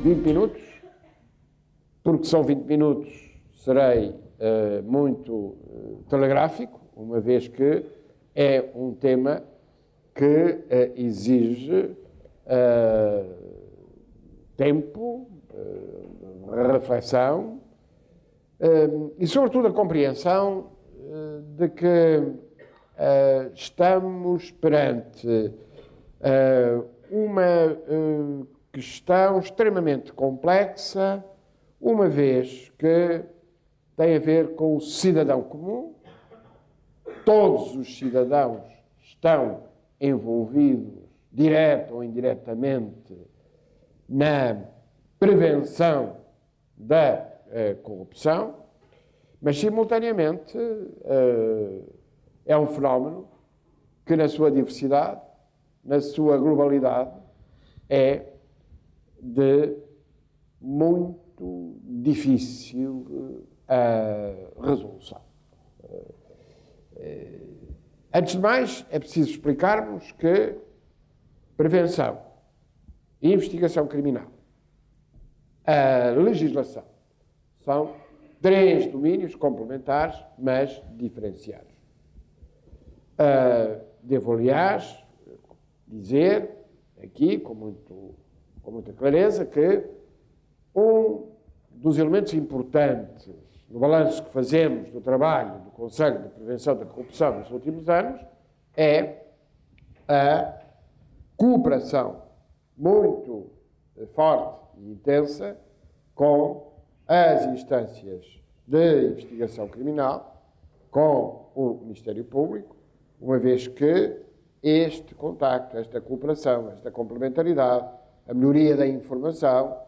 20 minutos, porque são 20 minutos, serei muito telegráfico, uma vez que é um tema que exige tempo, reflexão e, sobretudo, a compreensão de que estamos perante uma questão extremamente complexa, uma vez que tem a ver com o cidadão comum. Todos os cidadãos estão envolvidos, direto ou indiretamente, na prevenção da corrupção, mas, simultaneamente, é um fenómeno que, na sua diversidade, na sua globalidade, é de muito difícil resolução. Antes de mais, é preciso explicarmos que prevenção e investigação criminal, a legislação, são três domínios complementares, mas diferenciados. Devo, aliás, dizer aqui, com muita clareza, que um dos elementos importantes no balanço que fazemos do trabalho do Conselho de Prevenção da Corrupção nos últimos anos é a cooperação muito forte e intensa com as instâncias de investigação criminal, com o Ministério Público, uma vez que este contacto, esta cooperação, esta complementaridade, a melhoria da informação,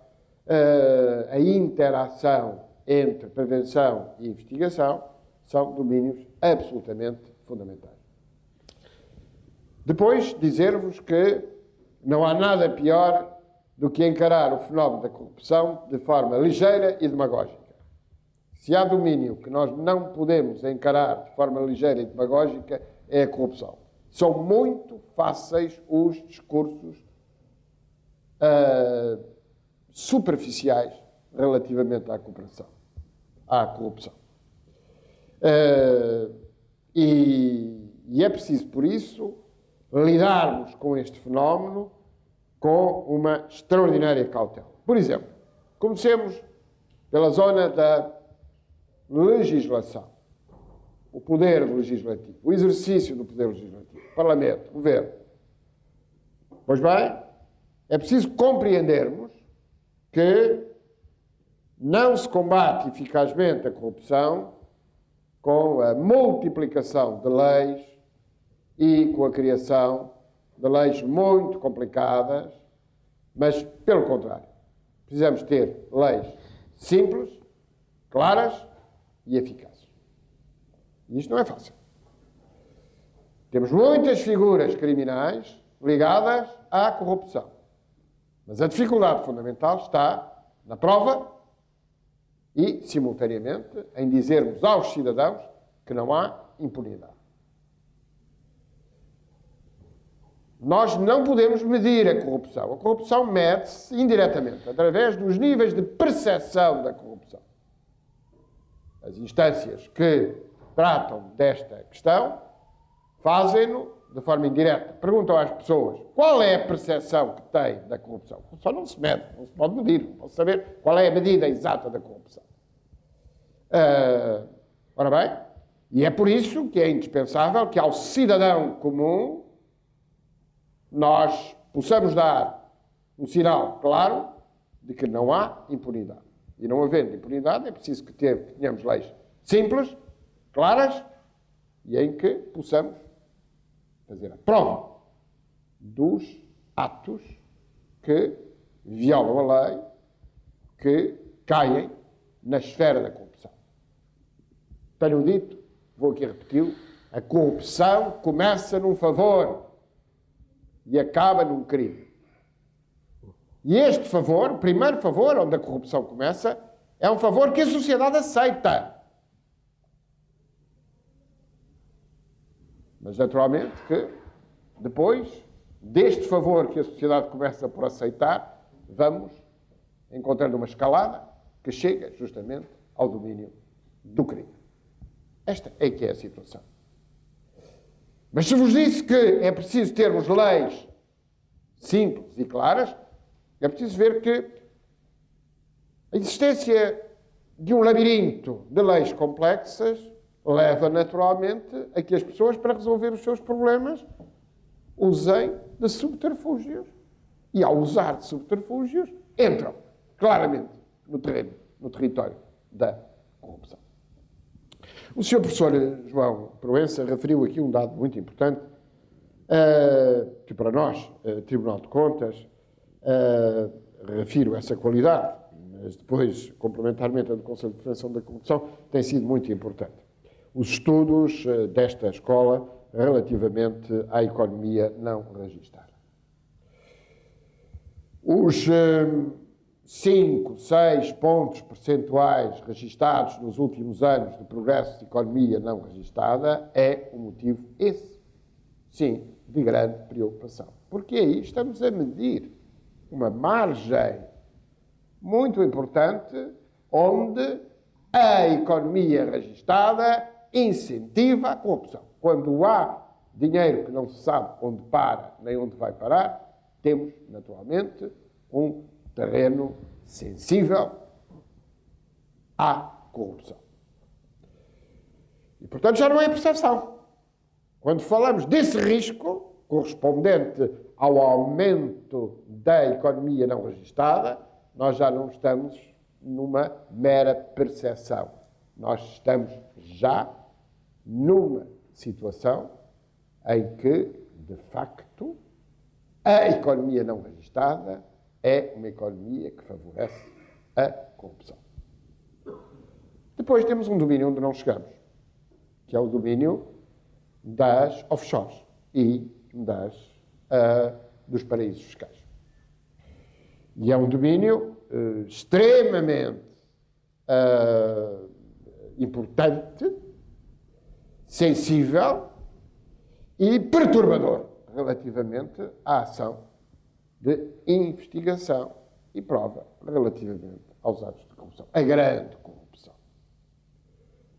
a interação entre prevenção e investigação são domínios absolutamente fundamentais. Depois, dizer-vos que não há nada pior do que encarar o fenómeno da corrupção de forma ligeira e demagógica. Se há domínio que nós não podemos encarar de forma ligeira e demagógica, é a corrupção. São muito fáceis os discursos superficiais relativamente à corrupção. E é preciso, por isso, lidarmos com este fenómeno com uma extraordinária cautela. Por exemplo, comecemos pela zona da legislação, o poder legislativo, o exercício do poder legislativo, Parlamento, Governo. Pois bem, é preciso compreendermos que não se combate eficazmente a corrupção com a multiplicação de leis e com a criação de leis muito complicadas, mas, pelo contrário, precisamos ter leis simples, claras e eficazes. E isto não é fácil. Temos muitas figuras criminais ligadas à corrupção, mas a dificuldade fundamental está na prova e, simultaneamente, em dizermos aos cidadãos que não há impunidade. Nós não podemos medir a corrupção. A corrupção mede-se indiretamente, através dos níveis de percepção da corrupção. As instâncias que tratam desta questão fazem-no de forma indireta. Perguntam às pessoas qual é a percepção que têm da corrupção. A corrupção não se mede, não se pode medir, não pode saber qual é a medida exata da corrupção. Ora bem, e é por isso que é indispensável que ao cidadão comum nós possamos dar um sinal claro de que não há impunidade. E não havendo impunidade, é preciso que tenhamos leis simples, claras, e em que possamos fazer a prova dos atos que violam a lei, que caem na esfera da corrupção. Tenho dito, vou aqui repeti-lo, a corrupção começa num favor e acaba num crime. E este favor, o primeiro favor onde a corrupção começa, é um favor que a sociedade aceita. Mas, naturalmente, que depois deste favor que a sociedade começa por aceitar, vamos encontrando uma escalada que chega justamente ao domínio do crime. Esta é que é a situação. Mas se vos disse que é preciso termos leis simples e claras, é preciso ver que a existência de um labirinto de leis complexas leva naturalmente a que as pessoas, para resolver os seus problemas, usem de subterfúgios. E ao usar de subterfúgios, entram claramente no terreno, no território da corrupção. O Sr. Professor João Proença referiu aqui um dado muito importante, que para nós, Tribunal de Contas, refiro essa qualidade, mas depois, complementarmente, a do Conselho de Prevenção da Corrupção, tem sido muito importante. Os estudos desta escola relativamente à economia não registada. Os 5, 6 pontos percentuais registados nos últimos anos de progresso de economia não registada é um motivo esse, sim, de grande preocupação. Porque aí estamos a medir uma margem muito importante onde a economia registada incentiva a corrupção. Quando há dinheiro que não se sabe onde para nem onde vai parar, temos, naturalmente, um terreno sensível à corrupção. E, portanto, já não é percepção. Quando falamos desse risco, correspondente ao aumento da economia não registada, nós já não estamos numa mera percepção. Nós estamos já numa situação em que, de facto, a economia não registada é uma economia que favorece a corrupção. Depois temos um domínio onde não chegamos, que é o domínio das offshores e dos paraísos fiscais. E é um domínio extremamente importante, sensível e perturbador relativamente à ação de investigação e prova relativamente aos atos de corrupção. A grande corrupção.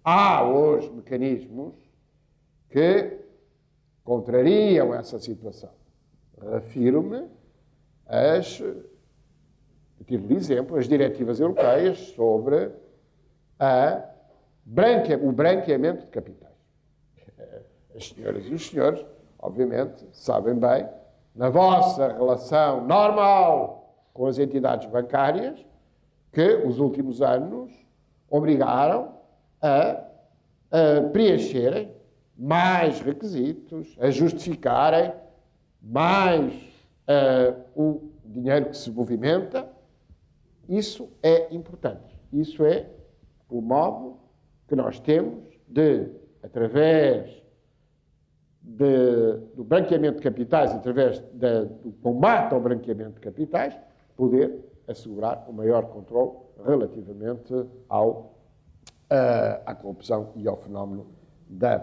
Há hoje mecanismos que contrariam essa situação. Refiro-me a título de exemplo, as diretivas europeias sobre o branqueamento de capitais. As senhoras e os senhores, obviamente, sabem bem, na vossa relação normal com as entidades bancárias, que os últimos anos obrigaram a preencherem mais requisitos, a justificarem mais o dinheiro que se movimenta. Isso é importante. Isso é o modo que nós temos de, através do branqueamento de capitais, através do combate ao branqueamento de capitais, poder assegurar o maior controle relativamente à corrupção e ao fenómeno da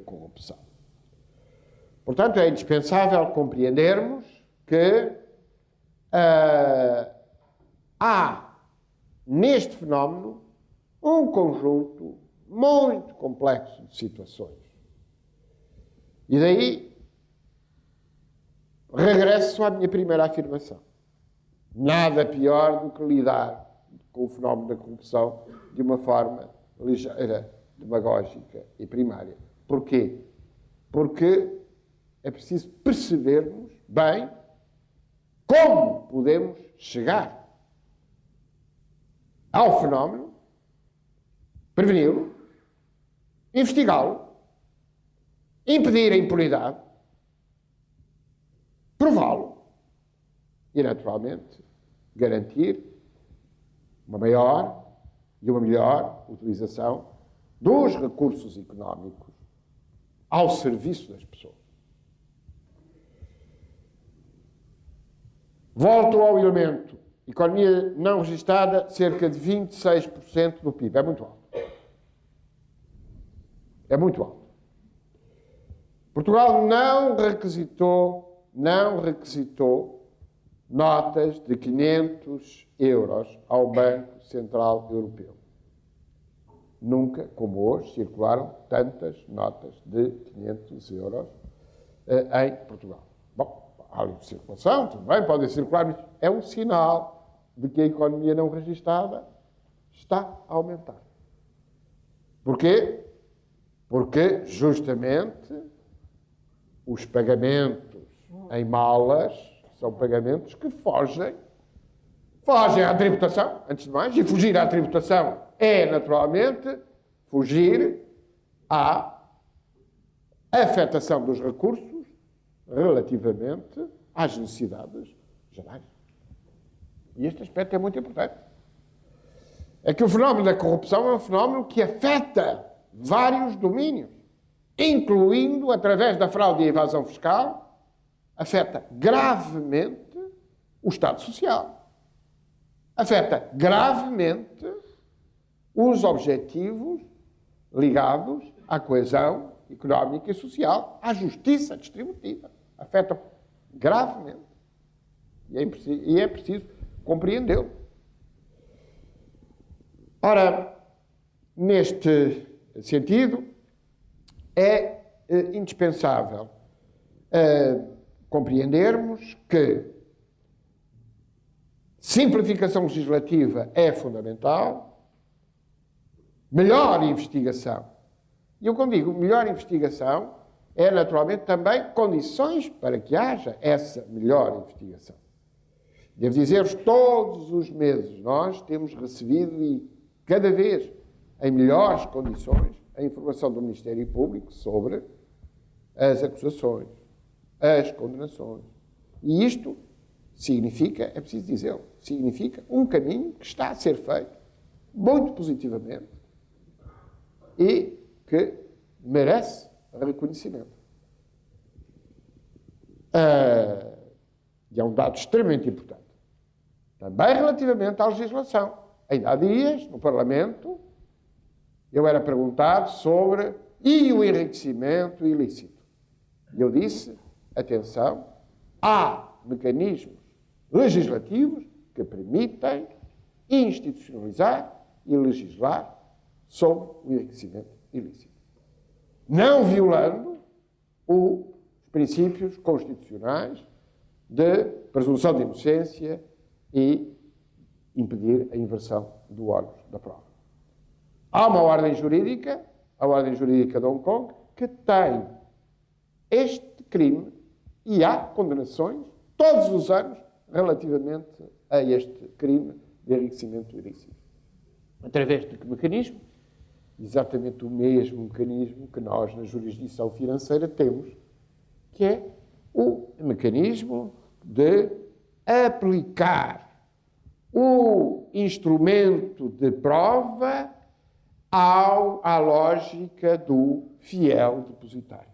corrupção. Portanto, é indispensável compreendermos que há neste fenómeno um conjunto muito complexo de situações. E daí regresso à minha primeira afirmação. Nada pior do que lidar com o fenómeno da corrupção de uma forma ligeira, demagógica e primária. Porquê? Porque é preciso percebermos bem como podemos chegar ao fenómeno, preveni-lo, investigá-lo, impedir a impunidade, prová-lo e, naturalmente, garantir uma maior e uma melhor utilização dos recursos económicos ao serviço das pessoas. Volto ao elemento. Economia não registada, cerca de 26% do PIB. É muito alto. É muito alto. Portugal não requisitou notas de 500 euros ao Banco Central Europeu. Nunca, como hoje, circularam tantas notas de 500 euros em Portugal. Bom, há livre circulação, tudo bem, podem circular, mas é um sinal de que a economia não registada está a aumentar. Porquê? Porque, justamente, os pagamentos em malas são pagamentos que fogem à tributação, antes de mais, e fugir à tributação é, naturalmente, fugir à afetação dos recursos relativamente às necessidades gerais. E este aspecto é muito importante. É que o fenómeno da corrupção é um fenómeno que afeta vários domínios, incluindo, através da fraude e evasão fiscal, afeta gravemente o Estado Social. Afeta gravemente os objetivos ligados à coesão económica e social, à justiça distributiva. Afeta gravemente. E é preciso compreendê-lo. Ora, neste sentido, é indispensável compreendermos que simplificação legislativa é fundamental, melhor investigação. E eu, quando digo melhor investigação, é naturalmente também condições para que haja essa melhor investigação. Devo dizer-vos, todos os meses nós temos recebido e cada vez em melhores condições a informação do Ministério Público sobre as acusações, as condenações. E isto significa, é preciso dizê-lo, significa um caminho que está a ser feito muito positivamente e que merece reconhecimento. E é um dado extremamente importante. Também relativamente à legislação. Ainda há dias, no Parlamento, eu era perguntado sobre e o enriquecimento ilícito. E eu disse, atenção, há mecanismos legislativos que permitem institucionalizar e legislar sobre o enriquecimento ilícito, não violando os princípios constitucionais de presunção de inocência e impedir a inversão do ónus da prova. Há uma ordem jurídica, a Ordem Jurídica de Hong Kong, que tem este crime e há condenações todos os anos relativamente a este crime de enriquecimento ilícito. Através de que mecanismo? Exatamente o mesmo mecanismo que nós, na jurisdição financeira, temos, que é o mecanismo de aplicar o instrumento de prova à lógica do fiel depositário.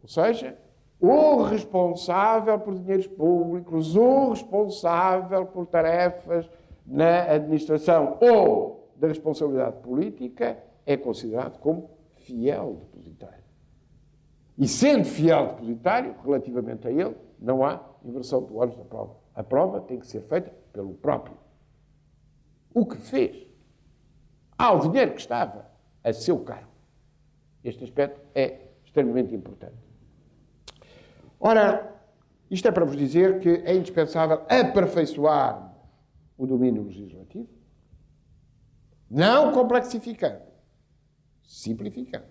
Ou seja, o responsável por dinheiros públicos, o responsável por tarefas na administração ou da responsabilidade política é considerado como fiel depositário. E sendo fiel depositário, relativamente a ele, não há inversão do ónus da prova. A prova tem que ser feita pelo próprio. O que fez ao dinheiro que estava a seu cargo. Este aspecto é extremamente importante. Ora, isto é para vos dizer que é indispensável aperfeiçoar o domínio legislativo, não complexificando, simplificando.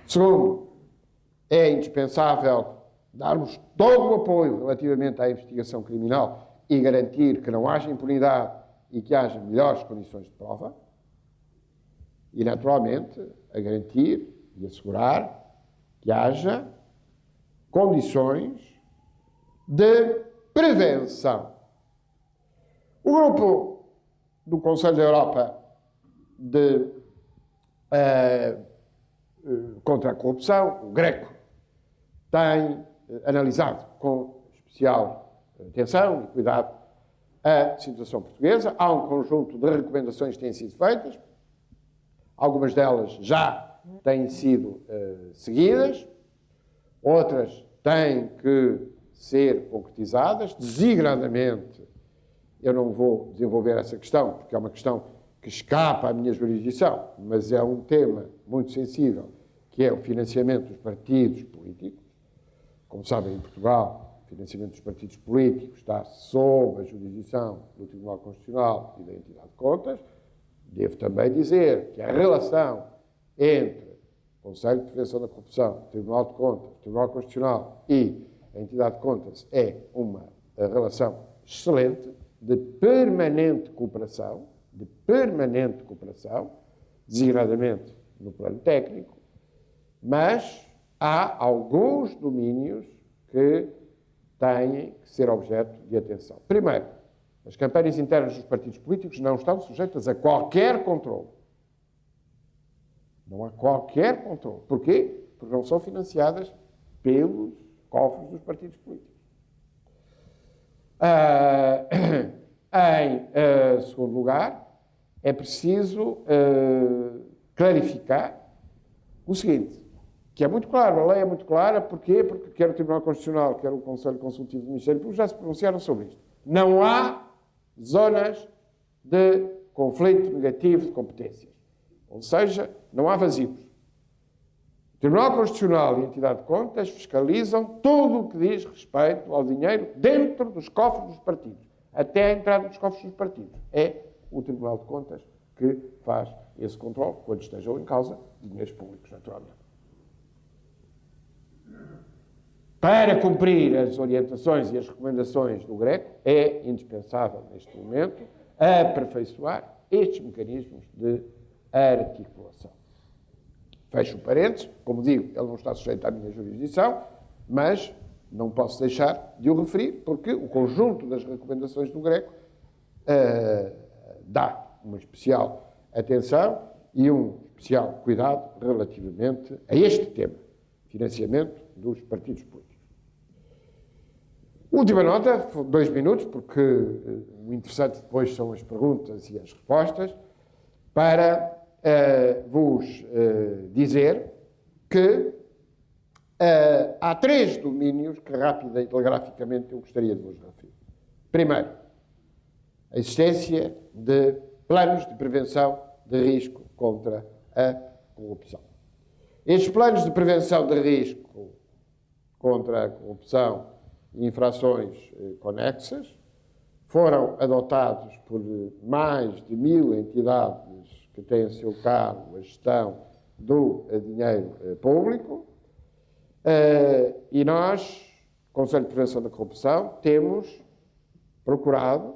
Segundo, é indispensável darmos todo o apoio relativamente à investigação criminal e garantir que não haja impunidade e que haja melhores condições de prova. E, naturalmente, a garantir e assegurar que haja condições de prevenção. O grupo do Conselho da Europa contra a corrupção, o GRECO, tem analisado com especial atenção e cuidado a situação portuguesa. Há um conjunto de recomendações que têm sido feitas. Algumas delas já têm sido seguidas. Outras têm que ser concretizadas, designadamente. Eu não vou desenvolver essa questão, porque é uma questão que escapa à minha jurisdição, mas é um tema muito sensível, que é o financiamento dos partidos políticos. Como sabem, em Portugal, o financiamento dos partidos políticos está sob a jurisdição do Tribunal Constitucional e da Entidade de Contas. Devo também dizer que a relação entre o Conselho de Prevenção da Corrupção, o Tribunal de Contas, o Tribunal Constitucional e a Entidade de Contas é uma relação excelente, de permanente cooperação, designadamente no plano técnico, mas há alguns domínios que têm que ser objeto de atenção. Primeiro, as campanhas internas dos partidos políticos não estão sujeitas a qualquer controle. Não há qualquer controle. Porquê? Porque não são financiadas pelos cofres dos partidos políticos. Em segundo lugar, é preciso clarificar o seguinte, que é muito claro, a lei é muito clara. Porquê? Porque quer o Tribunal Constitucional, quer o Conselho Consultivo do Ministério Público já se pronunciaram sobre isto. Não há zonas de conflito negativo de competências. Ou seja, não há vazios. O Tribunal Constitucional e a Entidade de Contas fiscalizam tudo o que diz respeito ao dinheiro dentro dos cofres dos partidos, até a entrada dos cofres dos partidos. É o Tribunal de Contas que faz esse controle, quando estejam em causa dinheiros públicos, naturalmente. Para cumprir as orientações e as recomendações do GRECO, é indispensável, neste momento, aperfeiçoar estes mecanismos de articulação. Fecho parênteses, como digo, ele não está sujeito à minha jurisdição, mas não posso deixar de o referir, porque o conjunto das recomendações do GRECO dá uma especial atenção e um especial cuidado relativamente a este tema, financiamento dos partidos políticos. Última nota, 2 minutos, porque o interessante depois são as perguntas e as respostas, para vos dizer que há 3 domínios que rápida e telegraficamente eu gostaria de vos referir. Primeiro, a existência de planos de prevenção de risco contra a corrupção. Estes planos de prevenção de risco contra a corrupção e infrações conexas foram adotados por mais de 1000 entidades que têm a seu cargo a gestão do dinheiro público, e nós, Conselho de Prevenção da Corrupção, temos procurado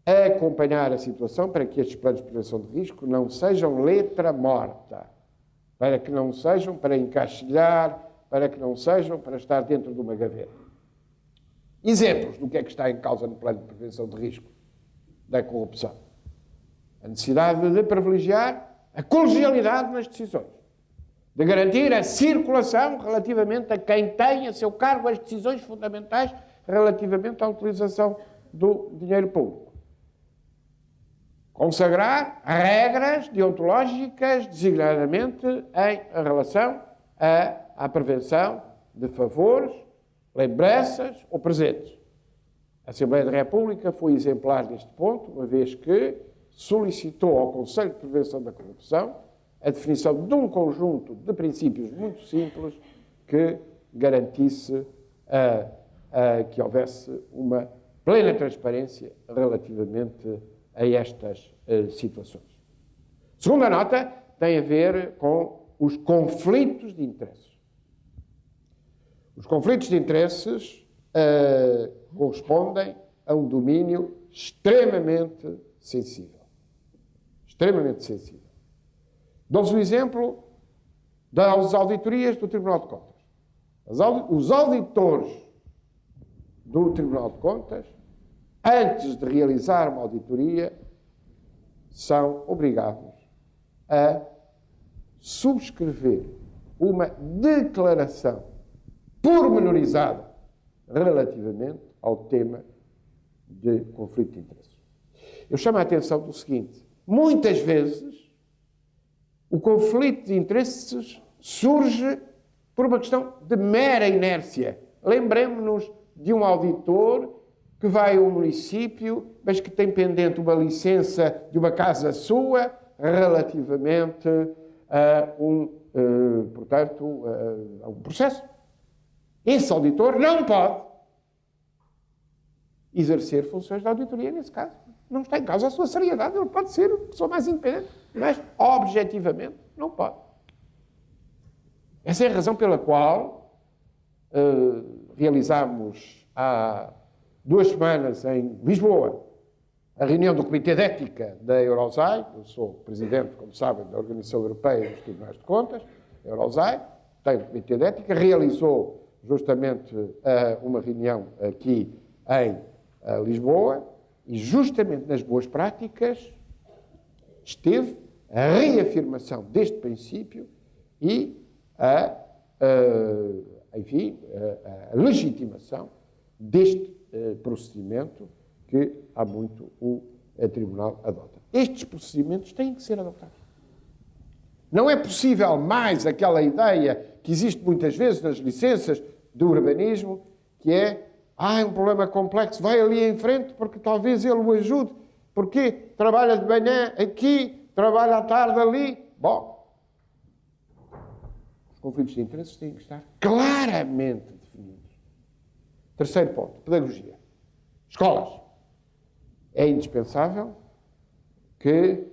acompanhar a situação para que estes planos de prevenção de risco não sejam letra morta, para que não sejam para encaixilhar, para que não sejam para estar dentro de uma gaveta. Exemplos do que é que está em causa no plano de prevenção de risco da corrupção. A necessidade de privilegiar a colegialidade nas decisões, de garantir a circulação relativamente a quem tem a seu cargo as decisões fundamentais relativamente à utilização do dinheiro público. Consagrar regras deontológicas, designadamente em relação à prevenção de favores, lembranças ou presentes. A Assembleia da República foi exemplar neste ponto, uma vez que solicitou ao Conselho de Prevenção da Corrupção a definição de um conjunto de princípios muito simples que garantisse que houvesse uma plena transparência relativamente a estas situações. Segunda nota tem a ver com os conflitos de interesses. Os conflitos de interesses correspondem a um domínio extremamente sensível. Extremamente sensível. Dou-vos o exemplo das auditorias do Tribunal de Contas. Os auditores do Tribunal de Contas, antes de realizar uma auditoria, são obrigados a subscrever uma declaração pormenorizada relativamente ao tema de conflito de interesses. Eu chamo a atenção do seguinte: muitas vezes o conflito de interesses surge por uma questão de mera inércia Lembremos-nos de um auditor que vai ao município, mas que tem pendente uma licença de uma casa sua relativamente a a um processo. Esse auditor não pode exercer funções de auditoria nesse caso. Não está em causa a sua seriedade, ele pode ser a pessoa mais independente, mas objetivamente não pode. Essa é a razão pela qual realizámos há 2 semanas em Lisboa a reunião do Comitê de Ética da Eurosai. Eu sou presidente, como sabem, da Organização Europeia dos Tribunais de Contas, a Eurosai, tem o Comitê de Ética, realizou justamente uma reunião aqui em Lisboa e justamente nas boas práticas esteve a reafirmação deste princípio e a legitimação deste procedimento que há muito o Tribunal adota. Estes procedimentos têm que ser adotados. Não é possível mais aquela ideia que existe muitas vezes nas licenças do urbanismo, que é um problema complexo, vai ali em frente porque talvez ele o ajude, porque trabalha de manhã aqui, trabalha à tarde ali. Bom, os conflitos de interesses têm que estar claramente definidos. Terceiro ponto, pedagogia. Escolas. É indispensável que,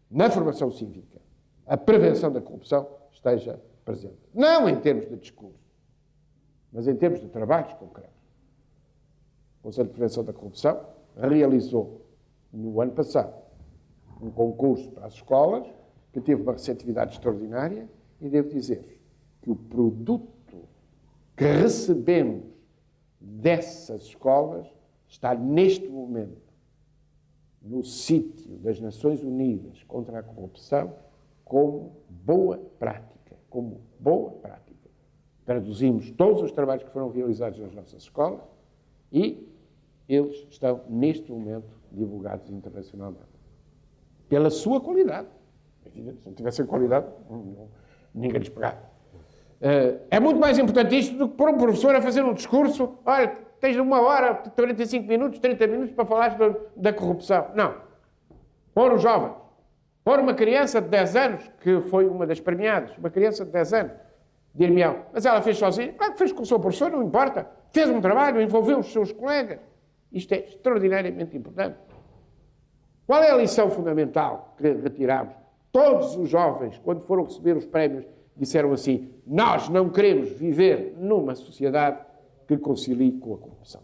na formação cívica, a prevenção da corrupção esteja presente. Não em termos de discurso, mas em termos de trabalhos concretos. O Conselho de Prevenção da Corrupção realizou, no ano passado, um concurso para as escolas, que teve uma receptividade extraordinária, e devo dizer-vos que o produto que recebemos dessas escolas está, neste momento, no sítio das Nações Unidas contra a corrupção como boa prática. Como boa prática. Traduzimos todos os trabalhos que foram realizados nas nossas escolas e eles estão, neste momento, divulgados internacionalmente. Pela sua qualidade. Se não tivessem qualidade, ninguém lhes pegava. É muito mais importante isto do que pôr um professor a fazer um discurso. Olha, tens 1 hora, 45 minutos, 30 minutos para falar da corrupção. Não. Pôr os jovens. Pôr uma criança de 10 anos, que foi uma das premiadas, uma criança de 10 anos, dir-me-ão, mas ela fez sozinha. Claro que fez com o seu professor, não importa. Fez um trabalho, envolveu os seus colegas. Isto é extraordinariamente importante. Qual é a lição fundamental que retiramos? Todos os jovens, quando foram receber os prémios, disseram assim: nós não queremos viver numa sociedade que concilie com a corrupção.